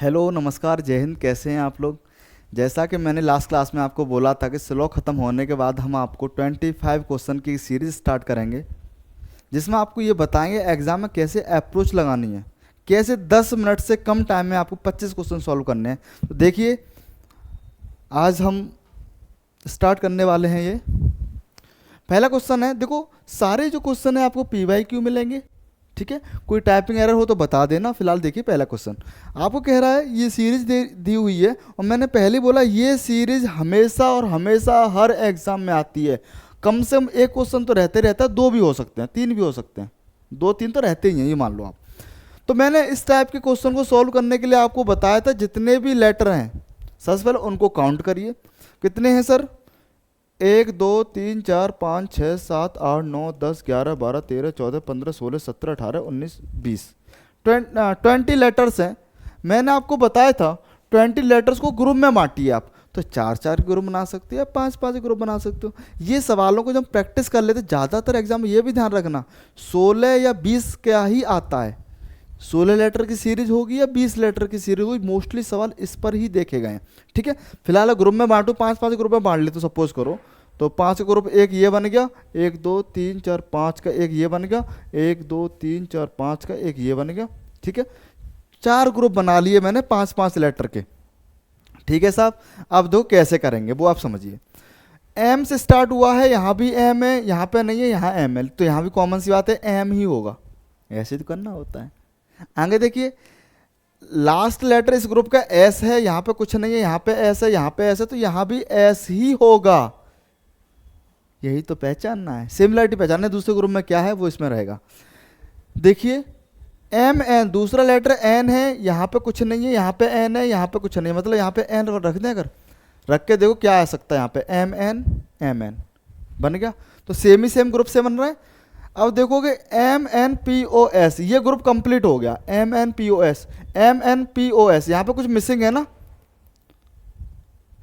Hello नमस्कार जय हिंद। कैसे हैं आप लोग। जैसा कि मैंने लास्ट क्लास में आपको बोला था कि स्लो ख़त्म होने के बाद हम आपको 25 क्वेश्चन की सीरीज़ स्टार्ट करेंगे, जिसमें आपको ये बताएंगे एग्ज़ाम में कैसे अप्रोच लगानी है, कैसे 10 मिनट से कम टाइम में आपको 25 क्वेश्चन सॉल्व करने हैं। तो देखिए आज हम स्टार्ट करने वाले हैं। ये पहला क्वेश्चन है। देखो सारे जो क्वेश्चन है आपको PYQ मिलेंगे, ठीक है। कोई टाइपिंग एरर हो तो बता देना। फिलहाल देखिए पहला क्वेश्चन आपको कह रहा है ये सीरीज दी हुई है, और मैंने पहले बोला ये सीरीज हमेशा और हमेशा हर एग्जाम में आती है। कम से कम एक क्वेश्चन तो रहते रहता है, दो भी हो सकते हैं, तीन भी हो सकते हैं, दो तीन तो रहते ही हैं, ये मान लो आप। तो मैंने इस टाइप के क्वेश्चन को सॉल्व करने के लिए आपको बताया था जितने भी लेटर हैं सबसे पहले उनको काउंट करिए। कितने हैं सर? 1 2 3 4 5 6 7 8 9 10 11 12 13 14 15 16 17 18 19 20 20 लेटर्स हैं। मैंने आपको बताया था 20 लेटर्स को ग्रुप में बांटिए आप, तो चार चार ग्रुप बना सकते हो, पांच पांच ग्रुप बना सकते हो। ये सवालों को जब प्रैक्टिस कर लेते, ज़्यादातर एग्जाम में ये भी ध्यान रखना 16 या 20 क्या ही आता है। 16 लेटर की सीरीज होगी या 20 लेटर की सीरीज होगी, मोस्टली सवाल इस पर ही देखे गए हैं, ठीक है। फिलहाल ग्रुप में बांटो, पांच पांच ग्रुप में बांट ले तो सपोज करो, तो पांच ग्रुप, एक ये बन गया, 1 2 3 4 5 का एक ये बन गया, 1 2 3 4 5 का एक ये बन गया, ठीक है। चार ग्रुप बना लिए मैंने पांच पांच लेटर के, ठीक है साहब। अब दो कैसे करेंगे वो आप समझिए। एम से स्टार्ट हुआ है, यहाँ भी एम है, यहाँ पे नहीं है, यहाँ एम है, तो यहाँ भी कॉमन सी बात है एम ही होगा, ऐसे तो करना होता है। आगे देखिए लास्ट लेटर इस ग्रुप का एस है, यहाँ पे कुछ नहीं है, यहाँ पे एस है, यहाँ पे एस है, तो यहाँ भी एस ही होगा। यही तो पहचानना है, सिमिलरिटी पहचानना है, दूसरे ग्रुप में क्या है वो इसमें रहेगा। देखिए एम एन, दूसरा लेटर एन है, यहाँ पे कुछ नहीं है, यहाँ पे एन है, यहाँ पे कुछ नहीं है, मतलब यहाँ पे एन रख दें। अगर रख के देखो क्या आ सकता है, यहाँ पे एम एन बन गया, तो सेम ही सेम ग्रुप से बन रहा है। अब देखोगे MNPOS, ये ग्रुप कंप्लीट हो गया। MNPOS यहाँ पे कुछ मिसिंग है ना,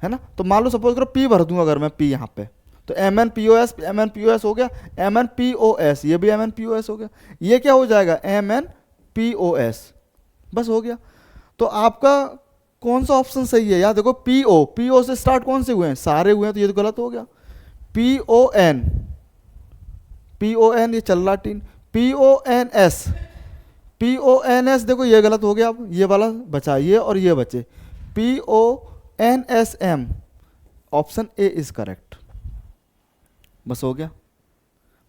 है ना। तो मान लो सपोज करो P भर दूं अगर मैं P यहाँ पे, तो MNPOS हो गया। MNPOS ये भी MNPOS हो गया, ये क्या हो जाएगा MNPOS, बस हो गया। तो आपका कौन सा ऑप्शन सही है यार? देखो PO से स्टार्ट कौन से हुए हैं? सारे हुए हैं, तो ये तो गलत हो गया। PON ये चल रहा टीन। PONS देखो ये गलत हो गया, अब ये वाला बचा, ये और ये बचे। PONSM option A is correct, बस हो गया।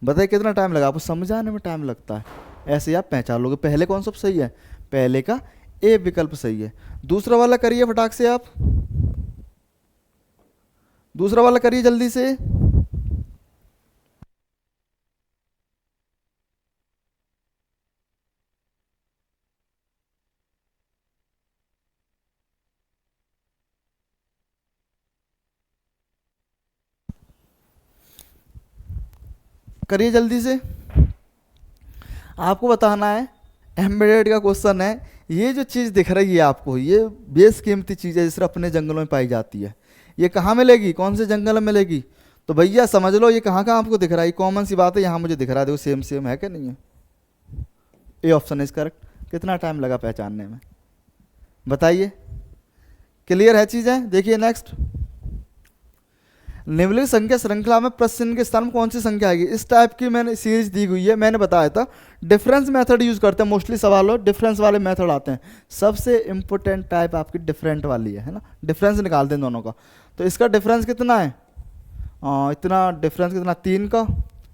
बताइए कितना टाइम लगा आपको? समझाने में टाइम लगता है, ऐसे आप पहचान लोगे। पहले कौन सा सही है? पहले का ए विकल्प सही है। दूसरा वाला करिए फटाक से आप, दूसरा वाला करिए जल्दी से। करिए जल्दी से, आपको बताना है। एम्बेडेड का क्वेश्चन है। ये जो चीज़ दिख रही है आपको, ये बेस कीमती चीज़ है, जिससे अपने जंगलों में पाई जाती है। ये कहाँ मिलेगी? कौन से जंगल में मिलेगी? तो भैया समझ लो ये कहाँ कहाँ आपको दिख रहा है। कॉमन सी बात है, यहाँ मुझे दिख रहा है, देखो सेम सेम है क्या नहीं है। A option is correct. कितना टाइम लगा पहचानने में बताइए? क्लियर है चीज़ें? देखिए नेक्स्ट, निम्नलिखित संख्या श्रृंखला में प्रश्न के स्थान में कौन सी संख्या आएगी? इस टाइप की मैंने सीरीज दी हुई है, मैंने बताया था डिफरेंस मेथड यूज करते हैं मोस्टली, सवालों डिफरेंस वाले मेथड आते हैं। सबसे इंपॉर्टेंट टाइप आपकी डिफरेंट वाली है ना। डिफरेंस निकाल दें दोनों का, तो इसका डिफरेंस कितना है? इतना डिफरेंस कितना? 3 का,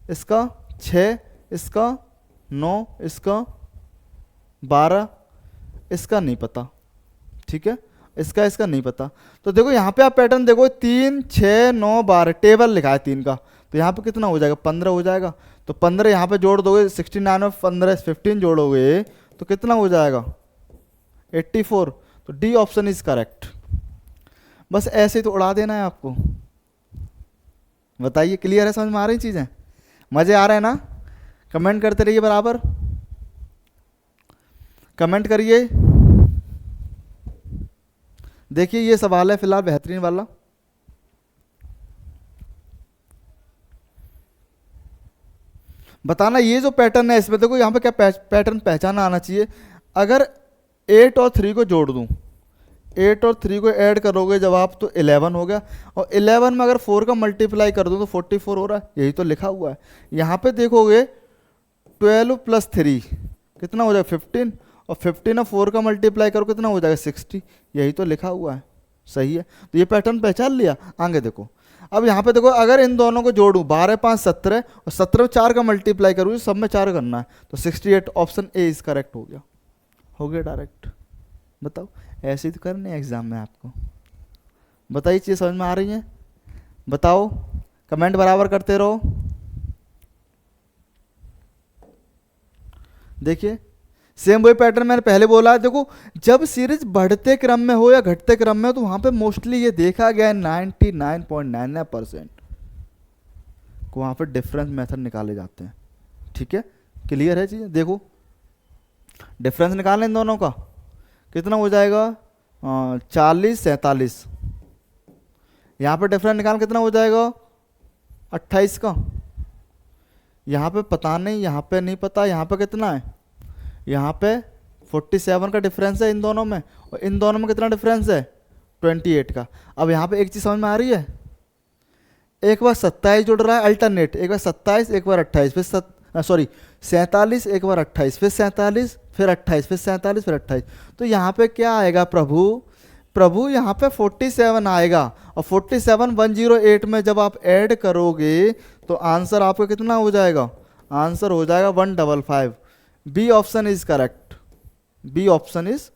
इसका 6, इसका 9, इसका 12, इसका नहीं पता, ठीक है। इसका नहीं पता। तो देखो यहाँ पे आप पैटर्न देखो, 3 6 9 12 टेबल लिखा है 3 का, तो यहाँ पे कितना हो जाएगा? 15 हो जाएगा। तो 15 यहाँ पे जोड़ दोगे, 69 में 15 15 जोड़ोगे तो कितना हो जाएगा? 84। तो डी ऑप्शन इज करेक्ट। बस ऐसे ही तो उड़ा देना है आपको। बताइए क्लियर है? समझ में आ रही चीज़ें? मज़े आ रहे हैं ना? कमेंट करते रहिए, बराबर कमेंट करिए। देखिए ये सवाल है फिलहाल बेहतरीन वाला। बताना ये जो पैटर्न है इसमें, देखो यहाँ पे क्या पैटर्न पहचाना आना चाहिए। अगर 8 और 3 को जोड़ दूं 8 और 3 को ऐड करोगे जब आप तो 11 हो गया, और 11 में अगर 4 का मल्टीप्लाई कर दो तो 44 हो रहा है, यही तो लिखा हुआ है। यहाँ पे देखोगे 12 प्लस 3 कितना हो जाएगा 15, और 15 और 4 का मल्टीप्लाई करो कितना हो जाएगा 60, यही तो लिखा हुआ है। सही है, तो ये पैटर्न पहचान लिया। आगे देखो, अब यहाँ पे देखो अगर इन दोनों को जोड़ूं 12 5 17 और 17 में 4 का मल्टीप्लाई करूँ, सब में 4 करना है, तो 68, ऑप्शन ए इज करेक्ट हो गया डायरेक्ट। बताओ, ऐसे ही तो करने एग्जाम में आपको। बताइए चीज़ समझ में आ रही है? बताओ, कमेंट बराबर करते रहो। देखिए सेम वही पैटर्न मैंने पहले बोला है। देखो जब सीरीज बढ़ते क्रम में हो या घटते क्रम में हो तो वहां पे मोस्टली ये देखा गया है 99.99% को वहां पे डिफरेंस मेथड निकाले जाते हैं। ठीक है, क्लियर है चीज़? देखो डिफरेंस निकालें इन दोनों का, कितना हो जाएगा 40 47, यहाँ पे डिफरेंस निकाल कितना हो जाएगा 28 का। यहाँ पे पता नहीं, यहाँ पे नहीं पता, यहाँ पे कितना है, यहाँ पे 47 का डिफरेंस है इन दोनों में, और इन दोनों में कितना डिफरेंस है 28 का। अब यहाँ पे एक चीज़ समझ में आ रही है, एक बार 27 जुड़ रहा है अल्टरनेट, एक बार 27 एक बार 28 फिर 47 एक बार 28 फिर 47 फिर 28 फिर 47 फिर 28, तो यहाँ पे क्या आएगा प्रभु यहाँ पे 47 आएगा, और 47 108 में जब आप ऐड करोगे तो आंसर आपका कितना हो जाएगा, आंसर हो जाएगा 155। B option is correct, B option is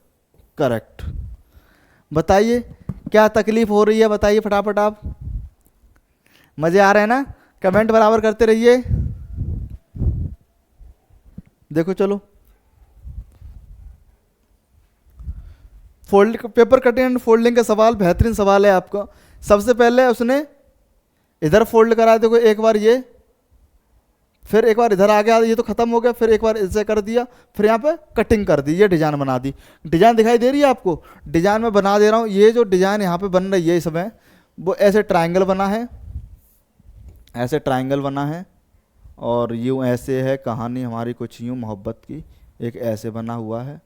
correct. बताइए क्या तकलीफ हो रही है, बताइए फटाफट आप। मजे आ रहे हैं ना? कमेंट बराबर करते रहिए। देखो चलो, पेपर कटिंग एंड फोल्डिंग का सवाल बेहतरीन सवाल है आपका। सबसे पहले उसने इधर फोल्ड करा, देखो एक बार ये, फिर एक बार इधर आ गया, ये तो खत्म हो गया, फिर एक बार ऐसे कर दिया, फिर यहाँ पे कटिंग कर दी, ये डिजाइन बना दी। डिजाइन दिखाई दे रही है आपको? डिजाइन में बना दे रहा हूँ। ये जो डिजाइन यहाँ पे बन रही है इसमें, वो ऐसे ट्रायंगल बना है, ऐसे ट्रायंगल बना है, और यूँ ऐसे है कहानी हमारी कुछ यूँ मोहब्बत की, एक ऐसे बना हुआ है,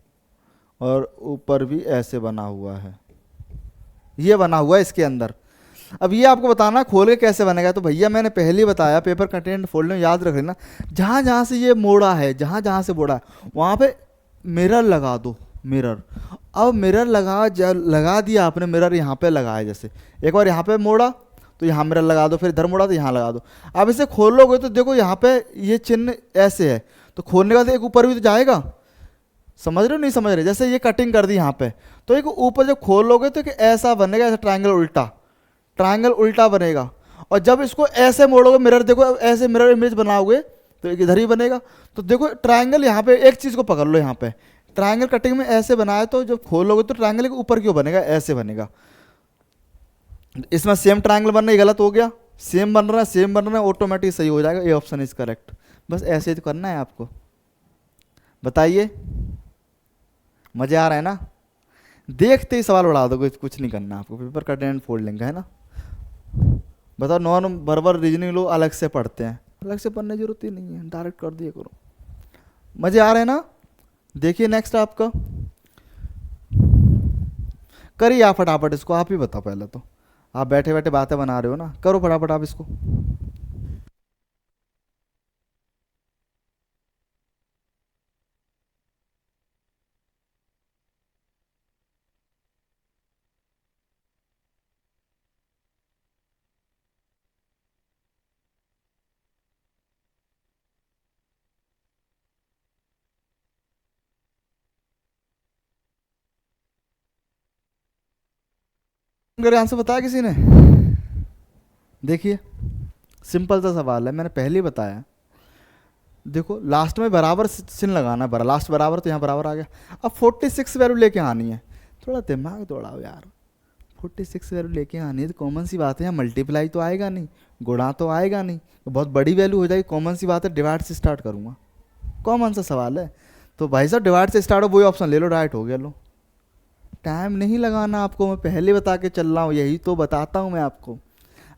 और ऊपर भी ऐसे बना हुआ है, ये बना हुआ है इसके अंदर। अब ये आपको बताना खोल के कैसे बनेगा, तो भैया मैंने पहले ही बताया पेपर कंटेंट फोल्डर में याद रख लेना, जहाँ जहाँ से ये मोड़ा है, जहाँ जहाँ से मोड़ा है वहाँ पे मिरर लगा दो, मिरर। अब मिरर लगा दिया आपने, मिरर यहाँ पे लगाया, जैसे एक बार यहाँ पे मोड़ा तो यहाँ मिरर लगा दो, फिर इधर मोड़ा तो यहाँ लगा दो। अब इसे खोलोगे तो देखो यहाँ पे ये चिन्ह ऐसे है, तो खोलने के बाद एक ऊपर भी तो जाएगा। समझ रहे हो नहीं समझ रहे? जैसे ये कटिंग कर दी यहाँ पे, तो एक ऊपर जब खोलोगे तो एक ऐसा बनेगा, ऐसा ट्रायंगल उल्टा बनेगा। और जब इसको ऐसे मोड़ोगे मिरर, देखो ऐसे मिरर इमेज बनाओगे तो एक इधर ही बनेगा। तो देखो ट्रायंगल यहाँ पे, एक चीज़ को पकड़ लो, यहाँ पे ट्रायंगल कटिंग में ऐसे बनाया, तो जब खोलोगे तो ट्रायंगल के ऊपर क्यों बनेगा, ऐसे बनेगा। इसमें सेम ट्रायंगल बनना ही गलत हो गया, सेम बन रहा है, ऑटोमेटिक सही हो जाएगा। A option is correct. बस ऐसे ही तो करना है आपको। बताइए मजे आ रहा है ना? देखते ही सवाल उड़ा दो, कुछ नहीं करना आपको। पेपर कट एंड फोल्डिंग का है ना। बताओ, नॉन बराबर रीजनिंग लोग अलग से पढ़ते हैं, अलग से पढ़ने की जरूरत ही नहीं है, डायरेक्ट कर दिया करो। मजे आ रहे हैं ना? देखिए नेक्स्ट आपका, करिए आप फटाफट इसको, आप ही बताओ। पहले तो आप बैठे बैठे बातें बना रहे हो ना, करो फटाफट आप इसको। अगर आंसर बताया किसी ने? देखिए सिंपल सा सवाल है, मैंने पहले ही बताया। देखो लास्ट में बराबर चिन्ह लगाना है, लास्ट बराबर, तो यहाँ बराबर आ गया। अब 46 वैल्यू लेके आनी है, थोड़ा दिमाग दौड़ाओ यार। 46 वैल्यू लेके आनी है तो कॉमन सी बात है, यहाँ मल्टीप्लाई तो आएगा नहीं, गुणा तो आएगा नहीं, तो बहुत बड़ी वैल्यू हो जाएगी। कॉमन सी बात है, डिवाइड से स्टार्ट करूँगा, कॉमन सा सवाल है। तो भाई साहब डिवाइड से स्टार्ट हो, वही ऑप्शन ले लो, डायरेक्ट हो गया। लो टाइम नहीं लगाना आपको, मैं पहले बता के चल रहा हूँ, यही तो बताता हूँ मैं आपको।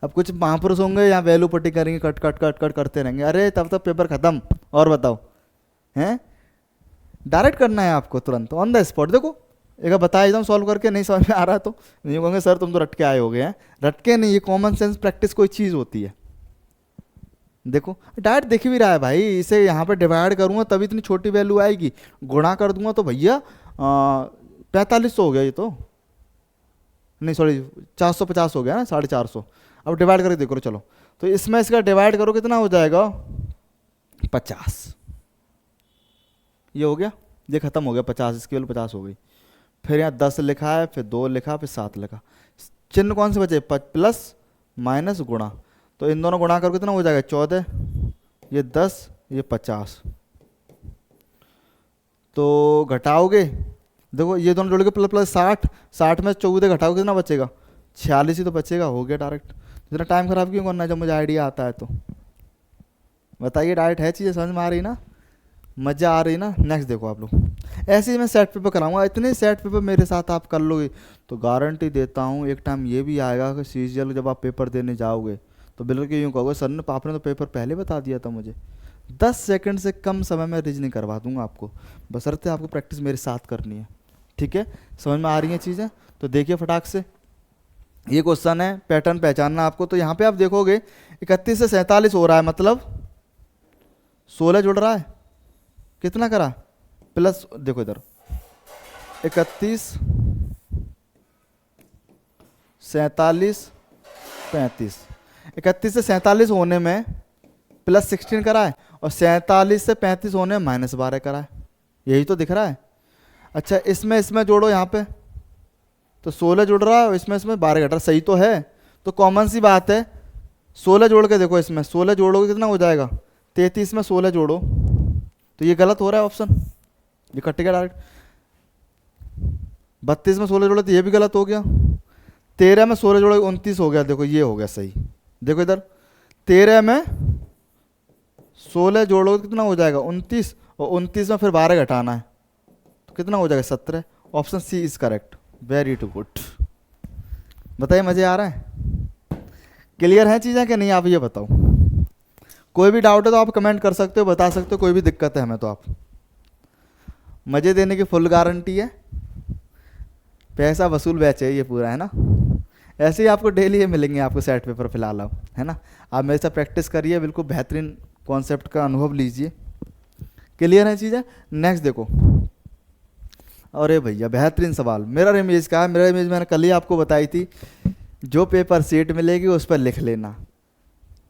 अब कुछ महापुरुष होंगे यहाँ वैल्यू पट्टी करेंगे, कट कट कट कट करते रहेंगे, अरे तब तक पेपर खत्म। और बताओ हैं, डायरेक्ट करना है आपको तुरंत ऑन द स्पॉट। देखो एक बता एकदम सॉल्व करके, नहीं समझ में आ रहा है तो नहीं कहोगे सर तुम तो रट के आए हो गए हैं। रट के नहीं, ये कॉमन सेंस प्रैक्टिस कोई चीज़ होती है। देखो डायरेक्ट दिख भी रहा है भाई, इसे यहाँ पे डिवाइड करूँगा तभी इतनी छोटी वैल्यू आएगी, गुणा कर दूंगा तो भैया 4500 हो गया ये तो, नहीं सॉरी 450 हो गया ना, 450। अब डिवाइड करके देखो चलो, तो इसमें इसका डिवाइड करो कितना हो जाएगा 50। ये हो गया, ये खत्म हो गया 50, इसकी वैल्यू 50 हो गई। फिर यहाँ 10 लिखा है, फिर 2 लिखा, फिर 7 लिखा। चिन्ह कौन से बचे, प्लस माइनस गुणा, तो इन दोनों गुणा करके कितना हो जाएगा 14, ये 10, ये 50। तो घटाओगे, देखो ये दोनों जोड़ के प्लस प्लस 60, 60 में 14 घटाओगे कितना बचेगा 46 ही तो बचेगा। हो गया डायरेक्ट। इतना टाइम खराब क्यों करना है जब मुझे आइडिया आता है तो। बताइए डायरेक्ट है, चीज़ें समझ में आ रही ना, मज़ा आ रही ना। नेक्स्ट देखो आप लोग, ऐसे ही मैं सेट पेपर कराऊंगा, इतने सेट पेपर मेरे साथ आप कर लोगे तो गारंटी देता हूँ एक टाइम ये भी आएगा कि सीजीएल जब आप पेपर देने जाओगे तो बिल्कुल यूँ कहोगे सर ने आपने तो पेपर पहले बता दिया था मुझे। 10 सेकंड से कम समय में रीजनिंग करवा दूंगा आपको, बशर्ते आपको प्रैक्टिस मेरे साथ करनी है। ठीक है, समझ में आ रही हैं चीज़ें। तो देखिए फटाक से, ये क्वेश्चन है पैटर्न पहचानना आपको। तो यहाँ पे आप देखोगे 31 से 47 हो रहा है, मतलब 16 जुड़ रहा है, कितना करा प्लस, देखो इधर 31 47 35, 31 से 47 होने में प्लस 16 करा है, और 47 से 35 होने में माइनस 12 करा है, यही तो दिख रहा है। अच्छा इसमें इसमें जोड़ो यहाँ पे, तो 16 जुड़ रहा है और इसमें इसमें 12 घट रहा है, सही तो है। तो कॉमन सी बात है, 16 जोड़ के देखो, इसमें 16 जोड़ोगे कितना हो जाएगा 33 में 16 जोड़ो, तो ये गलत हो रहा है ऑप्शन, ये कट गया डायरेक्ट। 32 में 16 जोड़ो तो ये भी गलत हो गया। 13 में 16 जोड़ो 29 हो गया, देखो ये हो गया सही। देखो इधर 13 में 16 जोड़ोगे कितना हो जाएगा 29, और 29 में फिर 12 घटाना है तो कितना हो जाएगा 17। Option C is correct, very too good. बताइए मजे आ रहा है, क्लियर है चीज़ें कि नहीं, आप ये बताओ। कोई भी डाउट है तो आप कमेंट कर सकते हो, बता सकते हो, कोई भी दिक्कत है हमें तो आप। मज़े देने की फुल गारंटी है, पैसा वसूल बैच है ये पूरा, है ना। ऐसे ही आपको डेली ये मिलेंगे आपको सेट पेपर फिलहाल अब, है ना। आप मेरे साथ प्रैक्टिस करिए, बिल्कुल बेहतरीन कॉन्सेप्ट का अनुभव लीजिए। क्लियर है चीज़ें। नेक्स्ट देखो, अरे भैया बेहतरीन सवाल मिरर इमेज का है। मिरर इमेज मैंने कल ही आपको बताई थी, जो पेपर सीट मिलेगी उस पर लिख लेना,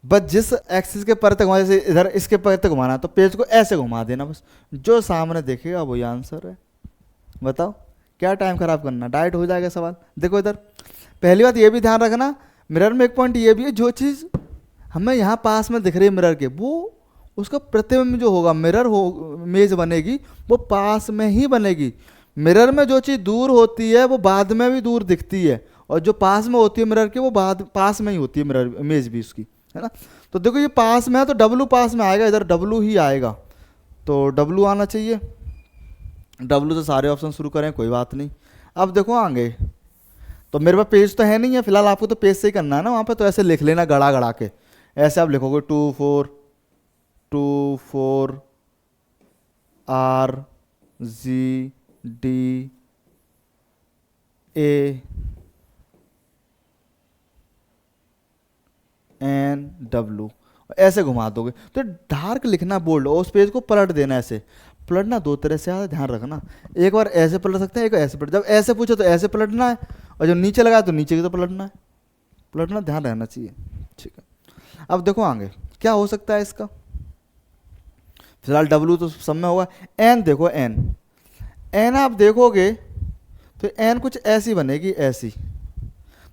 बस जिस एक्सिस के पर तक घुमा, जैसे इधर इसके पर तक घुमाना तो पेज को ऐसे घुमा देना, बस जो सामने देखेगा वही आंसर है। बताओ क्या टाइम खराब करना, डायरेक्ट हो जाएगा सवाल। देखो इधर पहली बात ये भी ध्यान रखना, मिरर में एक पॉइंट ये भी है, जो चीज़ हमें यहाँ पास में दिख रही है मिरर के, वो उसका प्रतिबिंब जो होगा मिरर हो इमेज बनेगी वो पास में ही बनेगी। मिरर में जो चीज़ दूर होती है वो बाद में भी दूर दिखती है, और जो पास में होती है मिरर के वो बाद पास में ही होती है मिरर इमेज भी उसकी, है ना। तो देखो ये पास में है तो डब्लू पास में आएगा, इधर डब्लू ही आएगा, तो डब्लू आना चाहिए। डब्लू से सारे ऑप्शन शुरू करें, कोई बात नहीं। अब देखो आगे, तो मेरे पास पेज तो है नहीं है फिलहाल, आपको तो पेज से ही करना है ना वहाँ पे, तो ऐसे लिख लेना गड़ा गड़ा के, ऐसे आप लिखोगे 2 4 R Z D A N W, ऐसे घुमा दोगे तो डार्क लिखना बोल्ड, और उस पेज को पलट देना। ऐसे पलटना दो तरह से आता है, ध्यान रखना। एक बार ऐसे पलट सकते हैं, एक ऐसे पलट, जब ऐसे पूछो तो ऐसे पलटना है, और जब नीचे लगा तो नीचे की तो पलटना है, पलटना ध्यान रहना चाहिए। ठीक है, अब देखो आगे क्या हो सकता है इसका। फिलहाल डब्लू तो सब में होगा। एन देखो, एन एन आप देखोगे तो एन कुछ ऐसी बनेगी, ऐसी।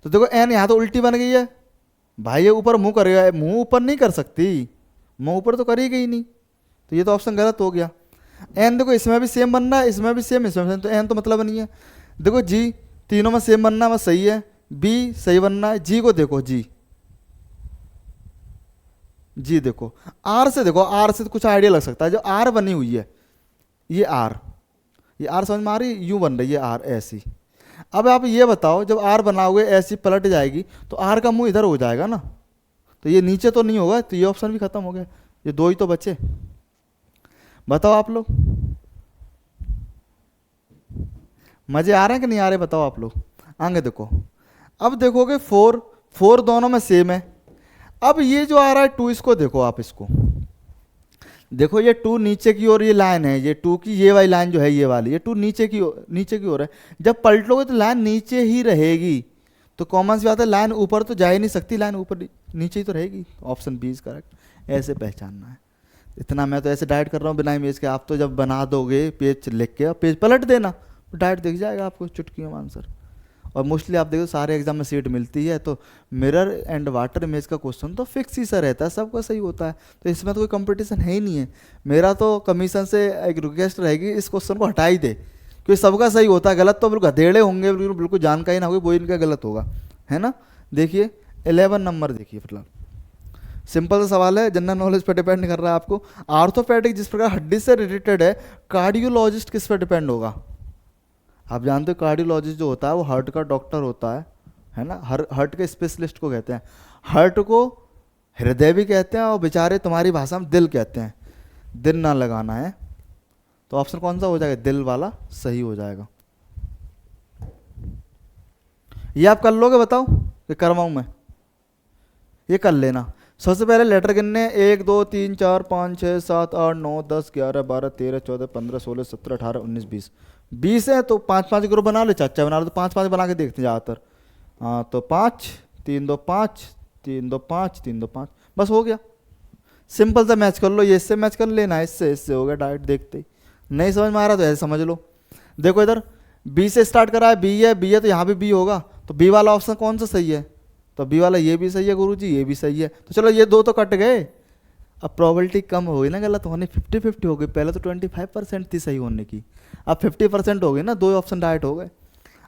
तो देखो एन यहाँ तो उल्टी बन गई है भाई, ये ऊपर मुंह करेगा, मुंह ऊपर नहीं कर सकती, मुंह ऊपर तो करेगी ही नहीं, तो ये तो ऑप्शन गलत हो गया। एन देखो इसमें भी सेम बन रहा है, इसमें भी सेम, इसमें सेम, तो एन तो मतलब नहीं है। देखो जी तीनों में सेम बनना बस सही है, बी सही बनना है। जी को देखो, जी जी देखो, आर से देखो, आर से तो कुछ आइडिया लग सकता है, जो आर बनी हुई है ये आर, ये आर समझ में आ रही है, यूं बन रही है आर ऐसी। अब आप ये बताओ जब आर बनाओगे ऐसी पलट जाएगी तो आर का मुंह इधर हो जाएगा ना, तो ये नीचे तो नहीं होगा, तो ये ऑप्शन भी खत्म हो गया, ये दो ही तो बचे। बताओ आप लोग, मजे आ रहे हैं कि नहीं आ रहे बताओ आप लोग। आगे देखो, अब देखोगे 4 4 दोनों में सेम है। अब ये जो आ रहा है 2, इसको देखो आप, इसको देखो, ये 2 नीचे की ओर ये लाइन है, ये 2 की ये वाली लाइन जो है ये वाली, ये 2 नीचे की ओर है। जब पलटोगे तो लाइन नीचे ही रहेगी। तो कॉमन सी बात है, लाइन ऊपर तो जा ही नहीं सकती, लाइन ऊपर नीचे ही तो रहेगी। Option B is correct. ऐसे पहचानना है। इतना मैं तो ऐसे डायरेक्ट कर रहा हूँ बिना इमेज के। आप तो जब बना दोगे पेज लिख के, पेज पलट देना तो डायरेक्ट दिख जाएगा आपको चुटकियों में आंसर। और मोस्टली आप देखो सारे एग्जाम में सीट मिलती है, तो मिरर एंड वाटर इमेज का क्वेश्चन तो फिक्स ही सा रहता है, सबका सही होता है। तो इसमें तो कोई कंपटीशन है ही नहीं है। मेरा तो कमीशन से एक रिक्वेस्ट रहेगी, इस क्वेश्चन को हटा ही दे, क्योंकि सबका सही होता है। गलत तो बिल्कुल गधेड़े होंगे, बिल्कुल जानकारी ना होगी, वो इनका गलत होगा, है ना। देखिए 11 नंबर देखिए, मतलब सिंपल सा सवाल है, जनरल नॉलेज पर डिपेंड कर रहा है आपको। आर्थोपेडिक जिस प्रकार हड्डी से रिलेटेड है, कार्डियोलॉजिस्ट किस पर डिपेंड होगा। आप जानते हो कार्डियोलॉजिस्ट जो होता है वो हार्ट का डॉक्टर होता है ना। हार्ट के स्पेशलिस्ट को कहते हैं। हार्ट को हृदय भी कहते हैं, और बेचारे तुम्हारी भाषा में दिल कहते हैं। दिल ना लगाना है, तो ऑप्शन कौन सा हो जाएगा, दिल वाला सही हो जाएगा। ये आप कर लोगे बताओ कि करवाऊँ मैं, ये कर लेना। सबसे पहले लेटर गिनने, 1 2 3 4 5 6 7 8 9 10 11 12 13 14 15 16 17 18 19 20 20 है, तो 5-5 ग्रुप बना लो, चाचा बना लो, तो 5-5 बना के देखते हैं ज़्यादातर। हाँ, तो 5 3 2 5 3 2 5 3 2 5, बस हो गया। सिंपल सा मैच कर लो, ये इससे मैच कर लेना, इससे हो गया डायरेक्ट देखते ही। नहीं समझ में आ रहा तो ऐसे समझ लो। देखो इधर बी से स्टार्ट करा है, बी है तो यहाँ भी बी होगा, तो बी वाला ऑप्शन कौन सा सही है, तो बी वाला ये भी सही है गुरुजी, ये भी सही है। तो चलो ये 2 तो कट गए। अब प्रोबेबिलिटी कम हो गई ना गलत होने, 50-50 हो गई। पहले तो 25% थी सही होने की, अब 50% हो गई ना, 2 ऑप्शन डायरेक्ट हो गए।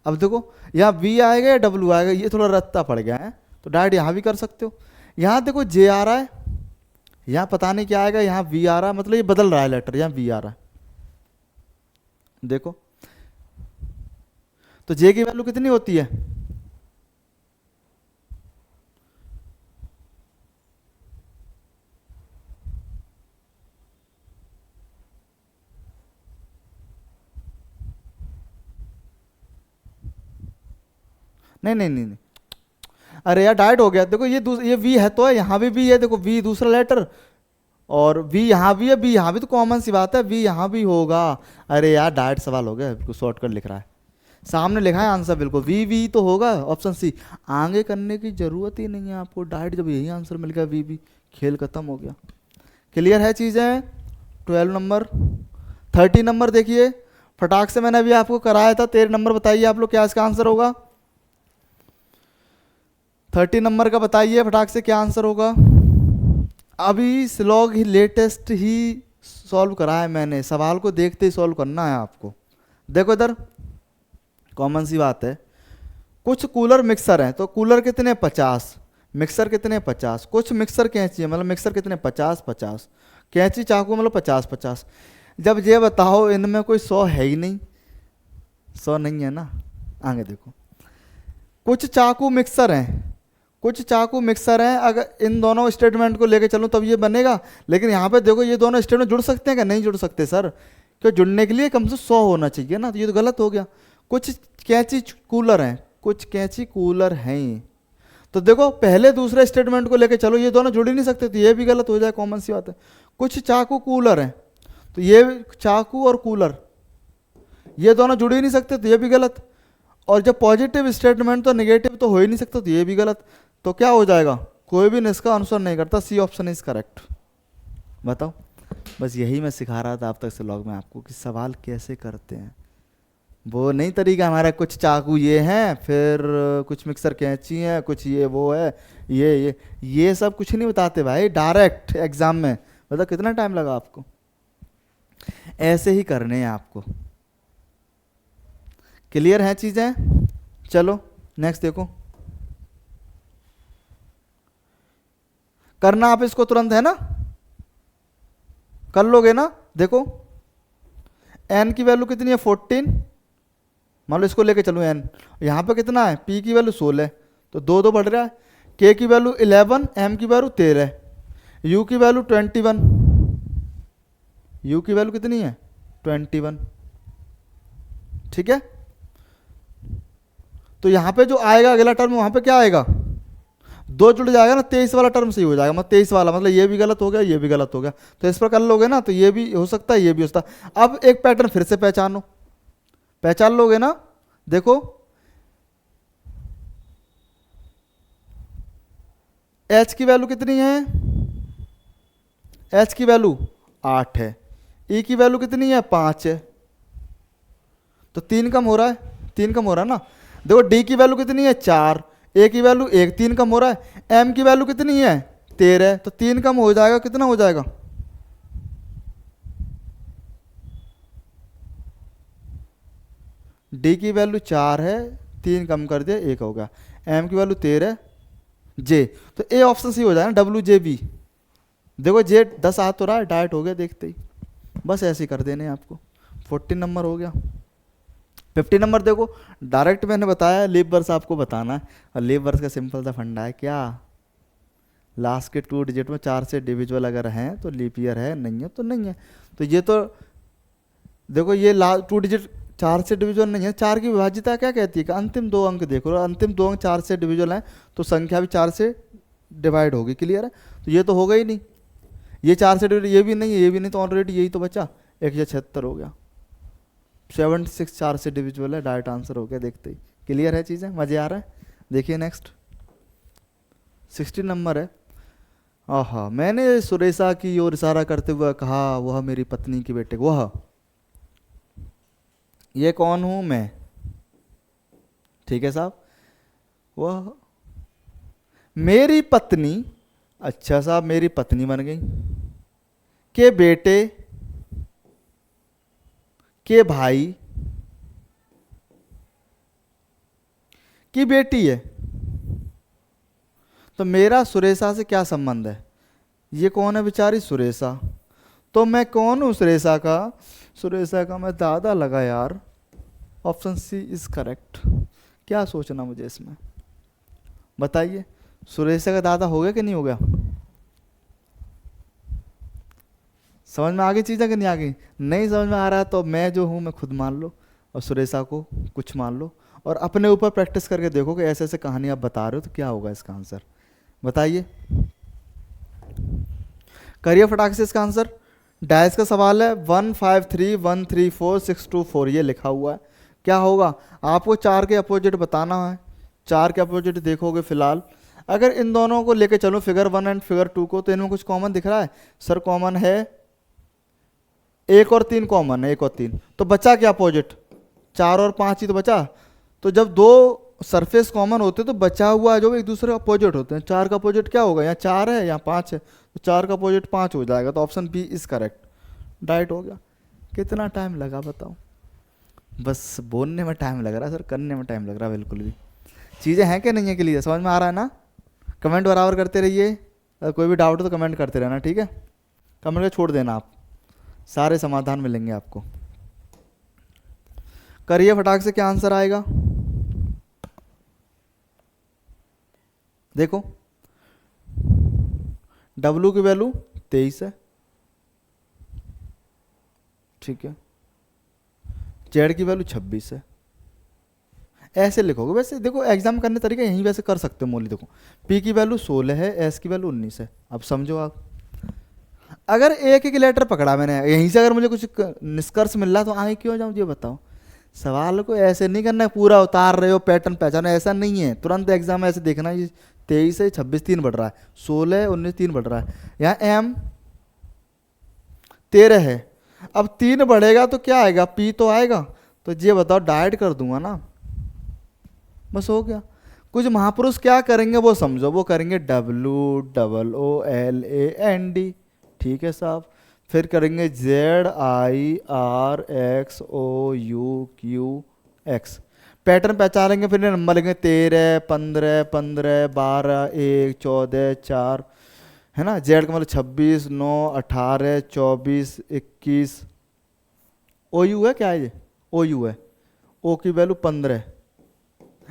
अब देखो यहाँ वी आएगा या डब्ल्यू आएगा, ये थोड़ा रत्ता पड़ गया है, तो डायरेक्ट यहाँ भी कर सकते हो। यहाँ देखो जे आ रहा है, यहाँ पता नहीं क्या आएगा, यहाँ वी आ रहा है, मतलब ये बदल रहा है लेटर, यहाँ वी आ रहा है। देखो तो जे की वैल्यू कितनी होती है, नहीं, अरे यार डायरेक्ट हो गया। देखो ये वी है तो है, यहाँ भी है, देखो वी दूसरा लेटर, और वी यहाँ भी है, बी यहाँ भी, तो कॉमन सी बात है वी यहाँ भी होगा। अरे यार डायरेक्ट सवाल हो गया, बिल्कुल शॉर्टकट लिख रहा है, सामने लिखा है आंसर, बिल्कुल वी तो होगा ऑप्शन सी। आगे करने की जरूरत ही नहीं है आपको, डायरेक्ट जब यही आंसर मिल गया वी, खेल खत्म हो गया। क्लियर है चीज़ें। 12 नंबर। 30 नंबर देखिए, फटाक से मैंने अभी आपको कराया था। 13 नंबर बताइए आप लोग क्या इसका आंसर होगा। 30 नंबर का बताइए फटाक से क्या आंसर होगा। अभी स्लॉग ही लेटेस्ट ही सॉल्व करा है मैंने, सवाल को देखते ही सॉल्व करना है आपको। देखो इधर कॉमन सी बात है, कुछ कूलर मिक्सर हैं, तो कूलर कितने 50, मिक्सर कितने 50, कुछ मिक्सर कैंची है, मतलब मिक्सर कितने 50-50, कैंची चाकू मतलब 50-50। जब ये बताओ इनमें कोई 100 है ही नहीं, 100 नहीं है ना। आगे देखो, कुछ चाकू मिक्सर हैं, कुछ चाकू मिक्सर हैं, अगर इन दोनों स्टेटमेंट को लेके चलूँ तब ये बनेगा। लेकिन यहाँ पे देखो ये दोनों स्टेटमेंट जुड़ सकते हैं क्या, नहीं जुड़ सकते सर, क्यों जुड़ने के लिए कम से 100 होना चाहिए ना, तो ये तो गलत हो गया। कुछ कैंची कूलर हैं, कुछ कैंची कूलर हैं, तो देखो पहले दूसरे स्टेटमेंट को लेके चलो, ये दोनों जुड़ ही नहीं सकते, तो ये भी गलत हो जाए, कॉमन सी बात है। कुछ चाकू कूलर हैं, तो ये चाकू और कूलर ये दोनों जुड़ ही नहीं सकते, तो ये भी गलत। और जब पॉजिटिव स्टेटमेंट तो नेगेटिव तो हो ही नहीं सकता, तो ये भी गलत। तो क्या हो जाएगा, कोई भी इसका अनुसर नहीं करता, सी ऑप्शन इज करेक्ट। बताओ, बस यही मैं सिखा रहा था अब तक से लॉग में आपको कि सवाल कैसे करते हैं। वो नहीं तरीका हमारा, कुछ चाकू ये हैं, फिर कुछ मिक्सर कैंची हैं, कुछ ये वो है, ये सब कुछ नहीं बताते भाई, डायरेक्ट एग्जाम में। मतलब कितना टाइम लगा आपको, ऐसे ही करने हैं आपको। क्लियर है चीजें। चलो नेक्स्ट देखो, करना आप इसको तुरंत है ना, कर लोगे ना। देखो n की वैल्यू कितनी है 14, मान लो इसको लेके चलो n, यहाँ पे कितना है p की वैल्यू 16, तो 2 बढ़ रहा है। k की वैल्यू 11, m की वैल्यू 13, u की वैल्यू 21, u की वैल्यू कितनी है 21, ठीक है। तो यहाँ पे जो आएगा अगला टर्म वहाँ पे क्या आएगा, 2 जुड़ जाएगा ना, 23 वाला टर्म सही हो जाएगा, मतलब 23 वाला, मतलब ये भी गलत हो गया, ये भी गलत हो गया। तो इस पर कर लोगे ना तो ये भी हो सकता है, ये भी हो सकता है। अब एक पैटर्न फिर से पहचानो, पहचान लोगे ना। देखो एच की वैल्यू कितनी है, एच की वैल्यू 8 है, ई की वैल्यू कितनी है 5 है, तो 3 कम हो रहा है, 3 कम हो रहा है ना। देखो डी की वैल्यू कितनी है 4, ए की वैल्यू 1, 3 कम हो रहा है, एम की वैल्यू कितनी है 13, तो 3 कम हो जाएगा, कितना हो जाएगा, डी की वैल्यू 4 है, 3 कम कर दिया 1 हो गया, एम की वैल्यू 13, जे, तो ए ऑप्शन सी हो जाएगा, डब्ल्यू जे बी। देखो जे 10 आ तो रहा है, डायरेक्ट हो गया देखते ही, बस ऐसे ही कर देने आपको। 14 नंबर हो गया। 50 नंबर देखो, डायरेक्ट मैंने बताया लीप वर्स आपको बताना है, और लीप वर्स का सिंपल सा फंडा है क्या, लास्ट के 2 डिजिट में 4 से डिविजुअल अगर हैं तो लीप ईयर है, नहीं है तो नहीं है। तो ये तो देखो ये लास्ट 2 डिजिट 4 से डिविजुअल नहीं है, 4 की विभाज्यता क्या कहती है कि अंतिम 2 अंक देखो, अंतिम 2 अंक 4 से डिविजुअल हैं तो संख्या भी 4 से डिवाइड होगी, क्लियर है। तो ये तो होगा ही नहीं, ये 4 से डिवाइड, ये भी नहीं है, ये भी नहीं, तो ऑलरेडी यही तो बचा, 176 हो गया, 76 4 से डिविजुअल है, डायरेक्ट आंसर हो गया देखते ही। क्लियर है चीज़ें, मज़े आ रहा है। देखिए नेक्स्ट 16 नंबर है। आहा, मैंने सुरेशा की ओर इशारा करते हुए कहा वह मेरी पत्नी की बेटे, वह, ये कौन हूं मैं, ठीक है साहब, वह मेरी पत्नी, अच्छा साहब मेरी पत्नी बन गई, के बेटे, के भाई की बेटी है, तो मेरा सुरेशा से क्या संबंध है, ये कौन है बेचारी सुरेशा, तो मैं कौन हूँ सुरेशा का, सुरेशा का मैं दादा लगा यार, ऑप्शन सी इज करेक्ट। क्या सोचना मुझे इसमें बताइए, सुरेशा का दादा हो गया कि नहीं हो गया, समझ में आ गई चीज़ें कि नहीं आ गई, नहीं समझ में आ रहा तो मैं जो हूँ मैं खुद मान लो और सुरेशा को कुछ मान लो, और अपने ऊपर प्रैक्टिस करके देखो कि ऐसे ऐसे कहानी आप बता रहे हो तो क्या होगा इसका आंसर, बताइए, करिए फटाक से इसका आंसर। डायस का सवाल है 153134624, ये लिखा हुआ है, क्या होगा, आपको 4 के अपोजिट बताना है, 4 के अपोजिट देखोगे फिलहाल, अगर इन दोनों को लेके चलो फिगर 1 एंड फिगर 2 को, तो इनमें कुछ कॉमन दिख रहा है, सर कॉमन है 1 और 3 कॉमन है, 1 और 3, तो बचा क्या अपोजिट, 4 और 5 ही तो बचा, तो जब 2 सरफेस कॉमन होते तो बचा हुआ जो एक दूसरे अपोजिट होते हैं, 4 का अपोजिट क्या होगा, यहाँ 4 है यहाँ 5 है, तो 4 का अपोजिट 5 हो जाएगा, तो ऑप्शन बी इज करेक्ट, डाइट हो गया। कितना टाइम लगा बताओ, बस बोलने में टाइम लग रहा है सर, करने में टाइम लग रहा है, बिल्कुल भी चीज़ें हैं कि नहीं है, क्लियर समझ में आ रहा है ना। कमेंट बराबर करते रहिए, अगर कोई भी डाउट हो तो कमेंट करते रहना, ठीक है, कमेंट कर छोड़ देना, आप सारे समाधान मिलेंगे आपको। करिए फटाक से क्या आंसर आएगा, देखो W की वैल्यू 23 है, ठीक है, Z की वैल्यू 26 है, ऐसे लिखोगे, वैसे देखो एग्जाम करने तरीका यहीं वैसे कर सकते हो मोली, देखो P की वैल्यू 16 है, S की वैल्यू 19 है, अब समझो आप, अगर एक एक लेटर पकड़ा मैंने यहीं से, अगर मुझे कुछ निष्कर्ष मिल रहा तो आगे क्यों जाऊँ, ये बताओ, सवाल को ऐसे नहीं करना है पूरा उतार रहे हो पैटर्न पहचानो, ऐसा नहीं है, तुरंत एग्जाम में ऐसे देखना है 23 है 26 3 बढ़ रहा है, 16 19 3 बढ़ रहा है, यहाँ M 13 है, अब 3 बढ़ेगा तो क्या आएगा, P तो आएगा, तो ये बताओ डाइट कर दूंगा ना, बस हो गया। कुछ महापुरुष क्या करेंगे वो समझो, वो करेंगे WOOLAND, ठीक है साहब, फिर करेंगे ZIRXOUQX, पैटर्न पहचानेंगे, फिर नंबर लेंगे 13 15 15 12 1 14 4, है ना, जेड का मतलब 26 9 18 24 21, OU है क्या है ये, OU है, O की वैल्यू 15,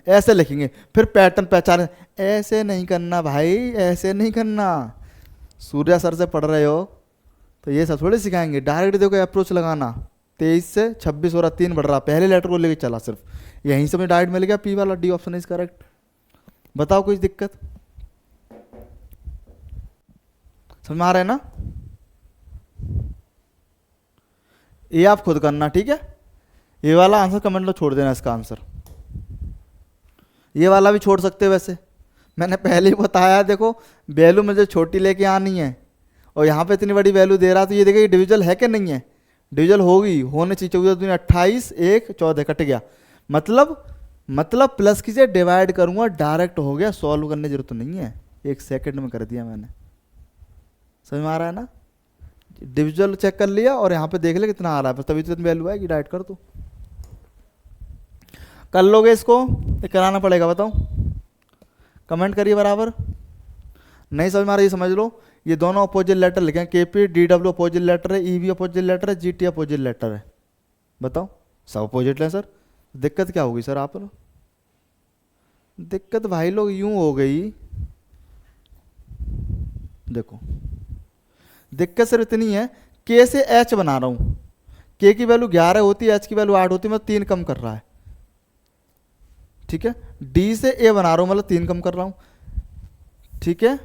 ऐसे लिखेंगे, फिर पैटर्न पहचाने, ऐसे नहीं करना भाई, ऐसे नहीं करना, सूर्या सर से पढ़ रहे हो तो ये सब थोड़े सिखाएंगे, डायरेक्ट देखो अप्रोच लगाना, 23 से 26 हो रहा, 3 बढ़ रहा, पहले लेटर को लेके चला सिर्फ, यहीं से मुझे डायरेक्ट मिल गया पी वाला, डी ऑप्शन इज करेक्ट। बताओ कुछ दिक्कत समझ में आ रहा है ना? ये आप खुद करना, ठीक है। ये वाला आंसर कमेंट में छोड़ देना, इसका आंसर ये वाला भी छोड़ सकते हो। वैसे मैंने पहले ही बताया, देखो वैल्यू मुझे छोटी लेके आनी है और यहाँ पे इतनी बड़ी वैल्यू दे रहा, तो ये देखिए डिविजल है कि नहीं है, डिविजल होगी, होने चाहिए। 14 28 1 14 कट गया, मतलब प्लस कीजिए डिवाइड करूंगा, डायरेक्ट हो गया, सॉल्व करने की जरूरत नहीं है, 1 सेकंड में कर दिया मैंने। समझ में आ रहा है ना? डिविजल चेक कर लिया और यहाँ पे देख ले कितना आ रहा है, तभी तो इतनी वैल्यू आएगी, डायरेक्ट कर दो। कर लोगे इसको? ये कराना पड़ेगा, बताओ, कमेंट करिए बराबर। नहीं समझ में आ रहा, ये समझ लो, ये दोनों अपोजिट लेटर लिखे, KP D W opposite letter है, ईवी अपोजिट लेटर है, जीटी अपोजिट लेटर है। बताओ सब अपोजिट है सर, दिक्कत क्या होगी सर? आप लोग दिक्कत भाई लोग यूं हो गई, देखो दिक्कत सिर्फ इतनी है, के से एच बना रहा हूं, के की वैल्यू 11 होती है, एच की वैल्यू 8 होती है, मतलब 3 कम कर रहा है, ठीक है। डी से ए बना रहा हूं, मतलब 3 कम कर रहा हूं, ठीक है।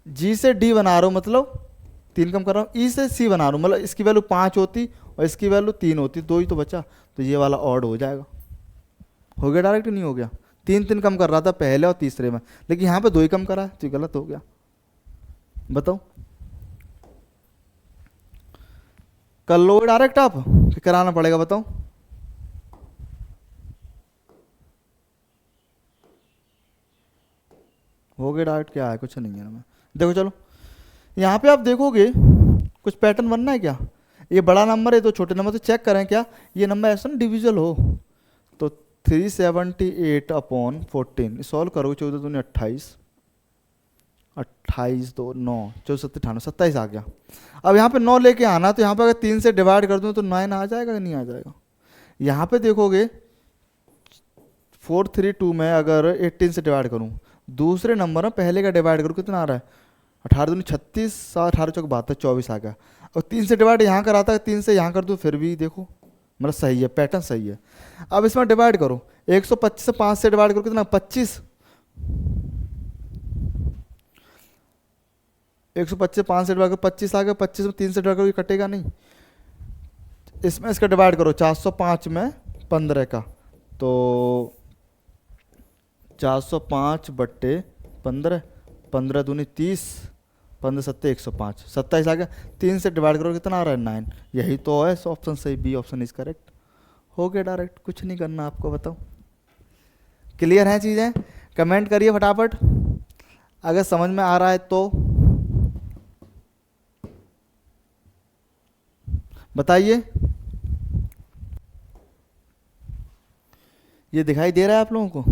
जी से डी बना रहा हूं, मतलब 3 कम कर रहा हूं। ई से सी बना रहा हूं, मतलब इसकी वैल्यू 5 होती और इसकी वैल्यू 3 होती, 2 ही तो बचा, तो ये वाला ऑड हो जाएगा। हो गया डायरेक्ट? नहीं हो गया? 3 कम कर रहा था पहले और तीसरे में, लेकिन यहाँ पे 2 ही कम करा है, तो गलत हो गया। बताओ कर लो डायरेक्ट आप कि कराना पड़ेगा? बताओ। हो गया डायरेक्ट, क्या है? कुछ नहीं है ना। देखो चलो यहाँ पे आप देखोगे कुछ पैटर्न बनना है क्या? ये बड़ा नंबर है तो छोटे नंबर से चेक करें क्या ये नंबर ऐसा ना डिविजल हो। तो 378/14 सॉल्व करो, 14 दूनी 28, 28 2 9 14 98 27 आ गया। अब यहाँ पे 9 लेके आना, तो यहाँ पे अगर 3 से डिवाइड कर दूँ तो 9 आ जाएगा कि नहीं आ जाएगा? यहाँ पे देखोगे 432 में अगर 18 से डिवाइड करूँ, दूसरे नंबर में पहले का डिवाइड करूँ, कितना आ रहा है? 18 दूनी 36, 18 चौक 72, 24 आ गया। और 3 से डिवाइड यहाँ कराता है, 3 से यहाँ कर दूँ फिर भी देखो मतलब सही है, पैटर्न सही है। अब इसमें डिवाइड करो, 125 से 5 से डिवाइड करो, कितना? 25। 125 से 5 से डिवाइड करो, 25 आ गया। 25 में 3 से डिवाइड करो, ये कटेगा नहीं। इसमें इसका डिवाइड करो, 405 में 15 का, तो 405/15, 15 दूनी 30, 15 सत्ते 105, 27 आ गया। 3 से डिवाइड करो, कितना आ रहा है? 9। यही तो है ऑप्शन सही, बी ऑप्शन इज करेक्ट। हो गया डायरेक्ट, कुछ नहीं करना आपको। बताओ क्लियर है चीज़ें? कमेंट करिए फटाफट अगर समझ में आ रहा है तो बताइए। ये दिखाई दे रहा है आप लोगों को?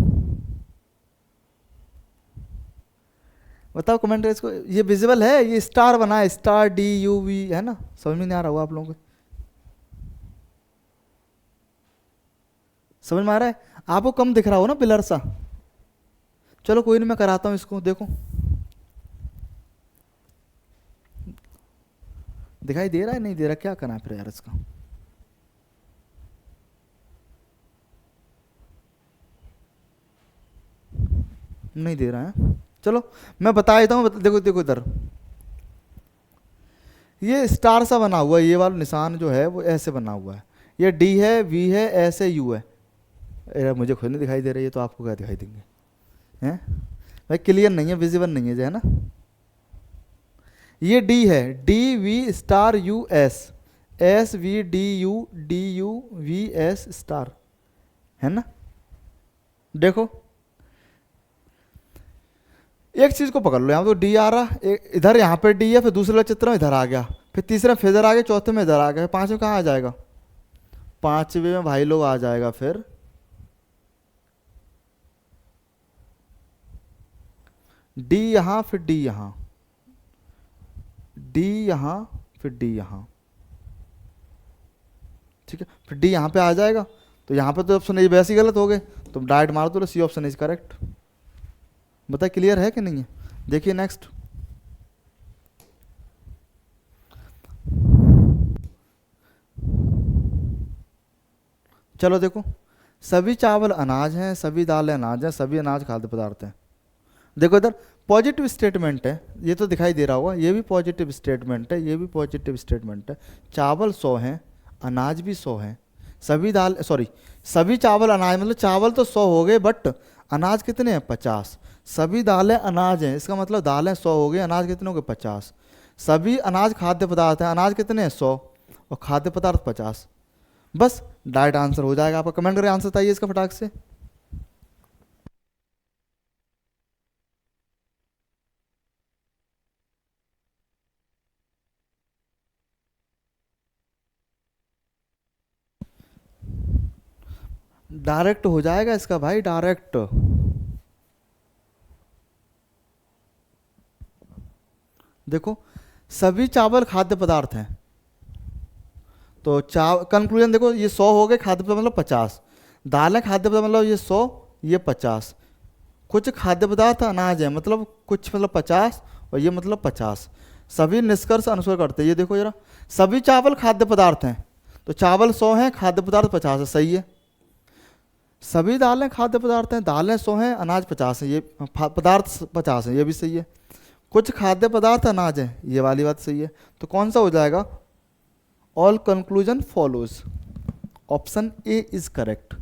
बताओ कमेंट कर इसको, ये विजिबल है? ये स्टार बना है, स्टार DUV है ना? समझ में नहीं आ रहा होगा आप लोगों को? समझ में आ रहा है? आपको कम दिख रहा हो ना पिलर सा? चलो कोई नहीं, मैं कराता हूँ इसको। देखो दिखाई दे रहा है? नहीं दे रहा? क्या करना है फिर यार इसका? नहीं दे रहा है, चलो मैं बता देता हूँ। देखो देखो इधर ये स्टार सा बना हुआ है, ये वाला निशान जो है वो ऐसे बना हुआ है। ये D है, V है, S है, U है। यार मुझे खुद नहीं दिखाई दे रही है, तो आपको क्या दिखाई देंगे? हैं भाई क्लियर नहीं है, विजिबल नहीं है जो है ना। ये D है, DV*US, SVDUDUVS स्टार है ना? देखो एक चीज को पकड़ लो, यहाँ तो D आ रहा, इधर यहाँ पे D है, फिर दूसरे चित्र में इधर आ गया, फिर तीसरे में इधर आ गया, चौथे में इधर आ गया, पांचवें कहाँ आ जाएगा? पांचवें में भाई लोग आ जाएगा फिर D यहाँ, फिर D यहाँ, D यहाँ, फिर D यहाँ, ठीक है। फिर D यहाँ पे आ जाएगा, तो यहाँ पे तो ऑप्शन ए वैसे ही गलत हो गए, तो डायरेक्ट मार दो, सी ऑप्शन इज करेक्ट। बताइए क्लियर है कि नहीं है? देखिए नेक्स्ट, चलो देखो, सभी चावल अनाज हैं, सभी दालें अनाज हैं, सभी अनाज खाद्य पदार्थ हैं। देखो इधर पॉजिटिव स्टेटमेंट है, ये तो दिखाई दे रहा होगा, ये भी पॉजिटिव स्टेटमेंट है, ये भी पॉजिटिव स्टेटमेंट है। चावल 100 हैं, अनाज भी 100 हैं, सभी दाल सॉरी सभी चावल अनाज, मतलब चावल तो 100 हो गए बट अनाज कितने हैं 50। सभी दालें अनाज हैं, इसका मतलब दालें 100 हो गई, अनाज कितने हो गए 50। सभी अनाज खाद्य पदार्थ हैं, अनाज कितने हैं 100 और खाद्य पदार्थ 50। बस डायरेक्ट आंसर हो जाएगा आपका। कमेंट करके आंसर बताइए इसका फटाक से। डायरेक्ट हो जाएगा इसका भाई, डायरेक्ट। देखो सभी चावल खाद्य पदार्थ हैं, तो कंक्लूजन देखो, ये 100 हो गए खाद्य पदार्थ मतलब 50, दालें खाद्य पदार्थ मतलब ये 100, ये 50, कुछ खाद्य पदार्थ अनाज है मतलब कुछ मतलब 50 और ये मतलब 50। सभी निष्कर्ष अनुसर करते हैं, ये देखो जरा, सभी चावल खाद्य पदार्थ हैं, तो चावल 100 हैं, खाद्य पदार्थ 50 है, सही है। सभी दालें खाद्य पदार्थ हैं, दालें 100 हैं, अनाज 50 है, ये पदार्थ 50 है, ये भी सही है। कुछ खाद्य पदार्थ अनाज है, ये वाली बात सही है। तो कौन सा हो जाएगा, all conclusion follows, option A is correct.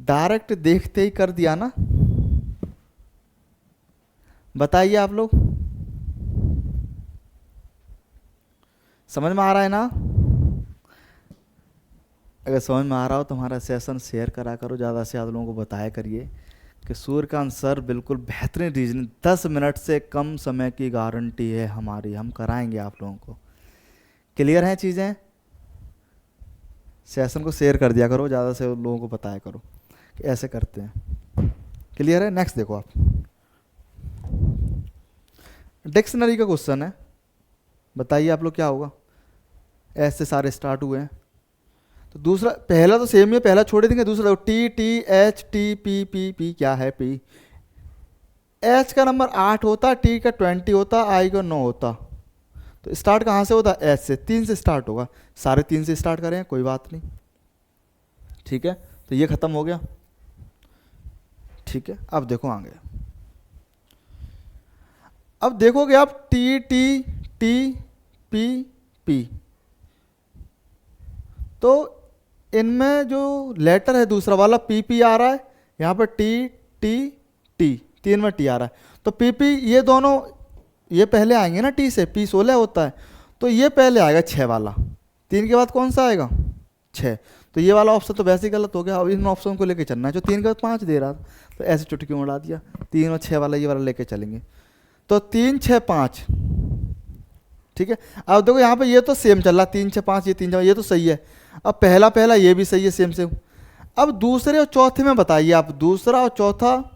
Direct देखते ही कर दिया ना। बताइए आप लोग, समझ में आ रहा है ना? अगर समझ में आ रहा हो तो हमारा सेशन शेयर करा करो, ज़्यादा से ज़्यादा लोगों को बताया करिए कि सूर्यकांत सर बिल्कुल बेहतरीन रीजनिंग, 10 मिनट से कम समय की गारंटी है हमारी, हम कराएंगे आप लोगों को। क्लियर हैं चीज़ें? सेशन को शेयर कर दिया करो, ज़्यादा से लोगों को बताया करो कि ऐसे करते हैं। क्लियर है? नेक्स्ट देखो आप, डिक्शनरी का क्वेश्चन है, बताइए आप लोग क्या होगा। ऐसे सारे स्टार्ट हुए हैं, तो दूसरा पहला तो सेम ही है, पहला छोड़ देंगे, दूसरा देखो T T H T P P P, क्या है पी। एच का नंबर 8 होता, टी का 20 होता, आई का 9 होता। तो स्टार्ट कहाँ से होता, एच से, 3 से स्टार्ट होगा, सारे 3 से स्टार्ट करें, कोई बात नहीं। ठीक है, तो ये खत्म हो गया। ठीक है, अब देखो आगे, अब देखोगे आप T T T P P, तो इनमें जो लेटर है दूसरा वाला पी पी आ रहा है, यहाँ पर टी टी टी, तीन में टी आ रहा है, तो पी पी ये दोनों ये पहले आएंगे ना, टी से, पी 16 होता है, तो ये पहले आएगा 6 वाला, 3 के बाद कौन सा आएगा 6। तो ये वाला ऑप्शन तो वैसे ही गलत हो गया, अब इन ऑप्शन को लेके चलना है, जो 3 के बाद 5 दे रहा था, तो ऐसे चुटकी उड़ा दिया, 3 और 6 वाला ये वाला लेके चलेंगे, तो 3 6 5। ठीक है, अब देखो यहाँ पे ये तो सेम चल रहा, 3 6 5, ये 3 ये तो सही है। अब पहला पहला ये भी सही है, सेम सेम। अब दूसरे और चौथे में बताइए आप, दूसरा और चौथा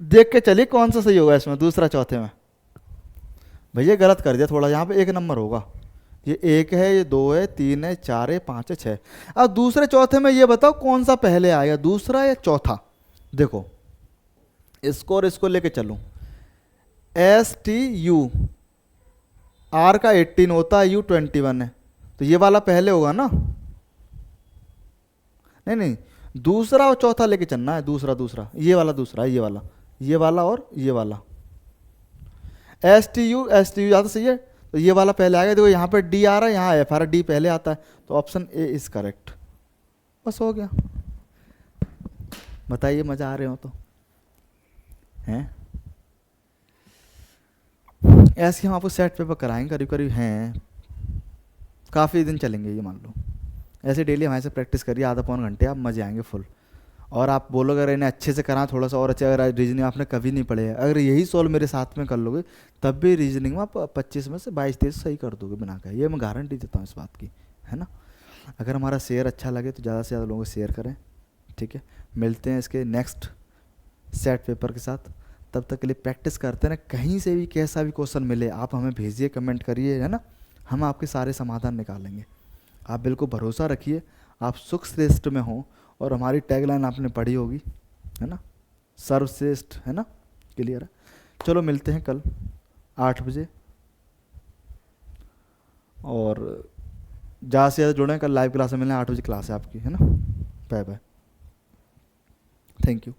देख के चलिए कौन सा सही होगा इसमें, दूसरा चौथे में। भैया गलत कर दिया थोड़ा, यहाँ पे एक नंबर होगा, ये 1 है, ये 2 है, 3 है, 4 है, 5 है, 6। अब दूसरे चौथे में ये बताओ कौन सा पहले आएगा, दूसरा या चौथा। देखो इसको और इसको लेके चलूं, एस टी यू, आर का 18 होता है, यू 21 है, तो ये वाला पहले होगा ना। नहीं नहीं, दूसरा और चौथा लेके चलना है, दूसरा दूसरा, ये वाला दूसरा, ये वाला और ये वाला, एस टी यू ज़्यादा सही है, तो ये वाला पहले आएगा। देखो यहाँ पे डी आ रहा है, यहाँ एफ आ रहा है, डी पहले आता है, तो ऑप्शन ए इज करेक्ट। बस हो गया। बताइए मज़ा आ रहे हो तो हैं? ऐसे हम आपको सेट पेपर कराएंगे, करीब करीब हैं, काफ़ी दिन चलेंगे ये, मान लो ऐसे डेली हमारे से प्रैक्टिस करिए, आधा पौन घंटे, आप मजे आएंगे फुल। और आप बोलोगे अगर इन्हें अच्छे से करा थोड़ा सा और अच्छा, अगर रीजनिंग आपने कभी नहीं पढ़े है, अगर यही सॉल्व मेरे साथ में कर लोगे तब भी रीजनिंग में आप 25 में से 22-23 सही कर दोगे बिना कहे, ये मैं गारंटी देता हूँ इस बात की, है ना। अगर हमारा शेयर अच्छा लगे तो ज़्यादा से ज़्यादा लोगों को शेयर करें। ठीक है, मिलते हैं इसके नेक्स्ट सेट पेपर के साथ, तब तक के लिए प्रैक्टिस करते हैं ना, कहीं से भी कैसा भी क्वेश्चन मिले आप हमें भेजिए, कमेंट करिए, है ना, हम आपके सारे समाधान निकालेंगे। आप बिल्कुल भरोसा रखिए, आप सुख श्रेष्ठ में हो, और हमारी टैगलाइन आपने पढ़ी होगी, है ना, सर्वश्रेष्ठ, है ना। क्लियर है? चलो मिलते हैं कल 8 बजे, और ज़्यादा से ज़्यादा जुड़ें, कल लाइव क्लास में मिलें, 8 बजे क्लास है आपकी, है ना। Bye bye, thank you.